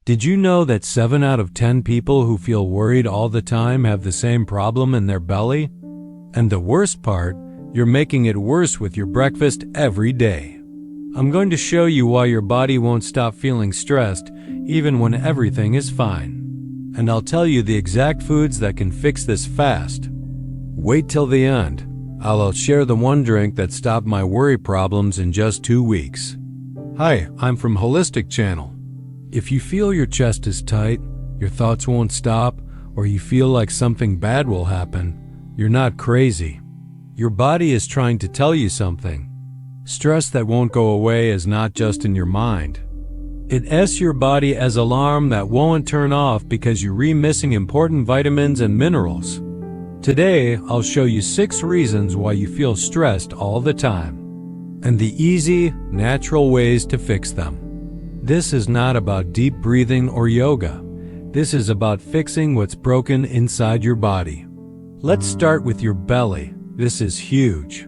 Did you know that 7 out of 10 people who feel worried all the time have the same problem in their belly? And the worst part, you're making it worse with your breakfast every day. I'm going to show you why your body won't stop feeling stressed even when everything is fine. And I'll tell you the exact foods that can fix this fast. Wait till the end. I'll share the one drink that stopped my worry problems in just 2 weeks. Hi, I'm from Holistic Channel. If you feel your chest is tight, your thoughts won't stop, or you feel like something bad will happen, you're not crazy. Your body is trying to tell you something. Stress that won't go away is not just in your mind. It's your body as an alarm that won't turn off because you're missing important vitamins and minerals. Today, I'll show you 6 reasons why you feel stressed all the time, and the easy, natural ways to fix them. This is not about deep breathing or yoga. This is about fixing what's broken inside your body. Let's start with your belly. This is huge.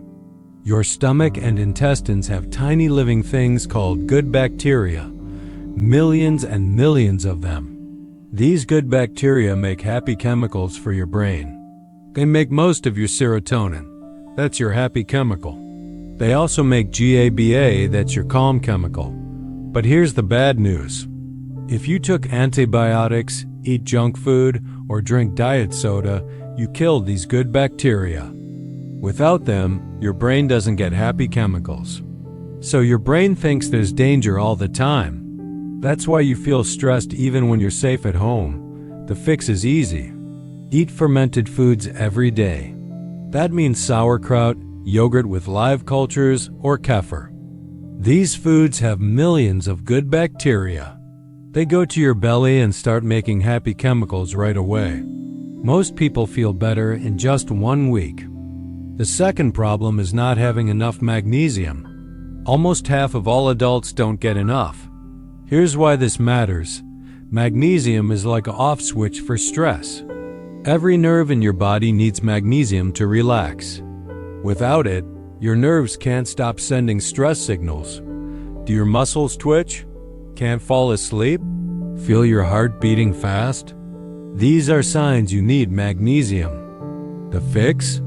Your stomach and intestines have tiny living things called good bacteria, millions and millions of them. These good bacteria make happy chemicals for your brain. They make most of your serotonin. That's your happy chemical. They also make GABA, that's your calm chemical. But here's the bad news. If you took antibiotics, eat junk food, or drink diet soda, you killed these good bacteria. Without them, your brain doesn't get happy chemicals. So your brain thinks there's danger all the time. That's why you feel stressed even when you're safe at home. The fix is easy. Eat fermented foods every day. That means sauerkraut, yogurt with live cultures, or kefir. These foods have millions of good bacteria. They go to your belly and start making happy chemicals right away. Most people feel better in just 1 week. The second problem is not having enough magnesium. Almost half of all adults don't get enough. Here's why this matters. Magnesium is like an off switch for stress. Every nerve in your body needs magnesium to relax. Without it, your nerves can't stop sending stress signals. Do your muscles twitch? Can't fall asleep? Feel your heart beating fast? These are signs you need magnesium. The fix?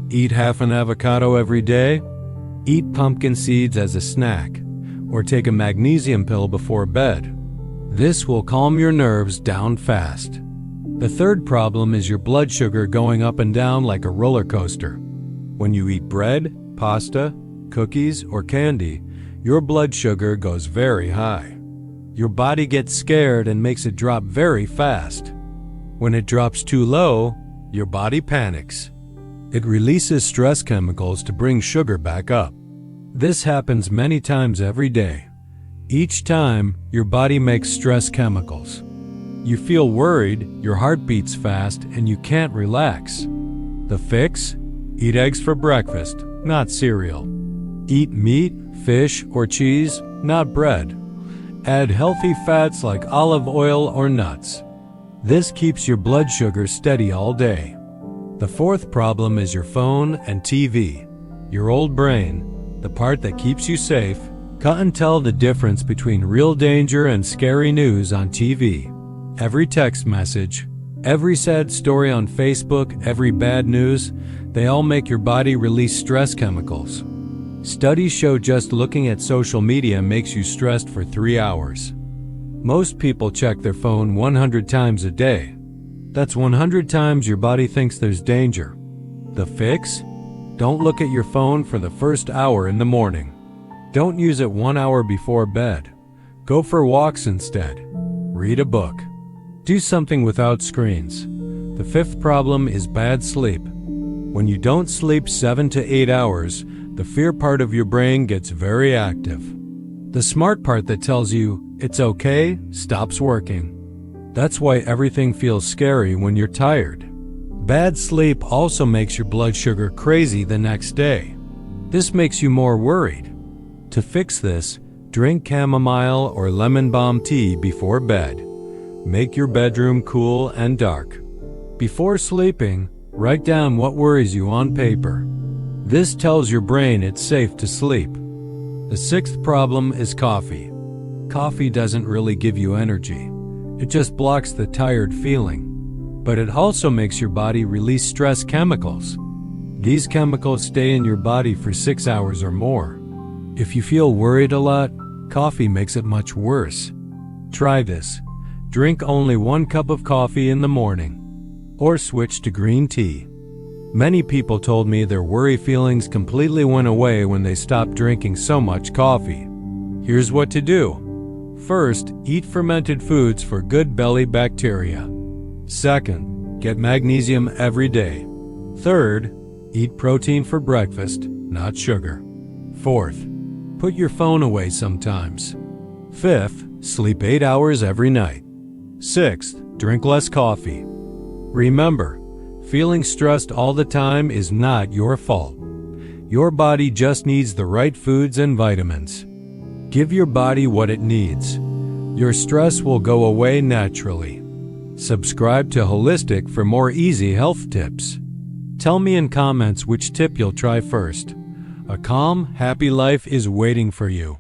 Eat half an avocado every day, eat pumpkin seeds as a snack, or take a magnesium pill before bed. This will calm your nerves down fast. The third problem is your blood sugar going up and down like a roller coaster. When you eat bread, pasta, cookies, or candy, your blood sugar goes very high. Your body gets scared and makes it drop very fast. When it drops too low, your body panics. It releases stress chemicals to bring sugar back up. This happens many times every day. Each time, your body makes stress chemicals. You feel worried, your heart beats fast, and you can't relax. The fix? Eat eggs for breakfast, not cereal. Eat meat, fish, or cheese, not bread. Add healthy fats like olive oil or nuts. This keeps your blood sugar steady all day. The fourth problem is your phone and TV. Your old brain, the part that keeps you safe, can't tell the difference between real danger and scary news on TV. Every text message, every sad story on Facebook, every bad news, they all make your body release stress chemicals. Studies show just looking at social media makes you stressed for 3 hours. Most people check their phone 100 times a day. That's 100 times your body thinks there's danger. The fix? Don't look at your phone for the first hour in the morning. Don't use it 1 hour before bed. Go for walks instead. Read a book. Do something without screens. The fifth problem is bad sleep. When you don't sleep 7 to 8 hours, the fear part of your brain gets very active. The smart part that tells you it's okay stops working. That's why everything feels scary when you're tired. Bad sleep also makes your blood sugar crazy the next day. This makes you more worried. To fix this, drink chamomile or lemon balm tea before bed. Make your bedroom cool and dark. Before sleeping, write down what worries you on paper. This tells your brain it's safe to sleep. The sixth problem is coffee. Coffee doesn't really give you energy. It just blocks the tired feeling. But it also makes your body release stress chemicals. These chemicals stay in your body for 6 hours or more. If you feel worried a lot, coffee makes it much worse. Try this. Drink only 1 cup of coffee in the morning, or switch to green tea. Many people told me their worry feelings completely went away when they stopped drinking so much coffee. Here's what to do. First, eat fermented foods for good belly bacteria. Second, get magnesium every day. Third, eat protein for breakfast, not sugar. Fourth, put your phone away sometimes. Fifth, sleep 8 hours every night. Sixth, drink less coffee. Remember, feeling stressed all the time is not your fault. Your body just needs the right foods and vitamins. Give your body what it needs. Your stress will go away naturally. Subscribe to Holistic for more easy health tips. Tell me in comments which tip you'll try first. A calm, happy life is waiting for you.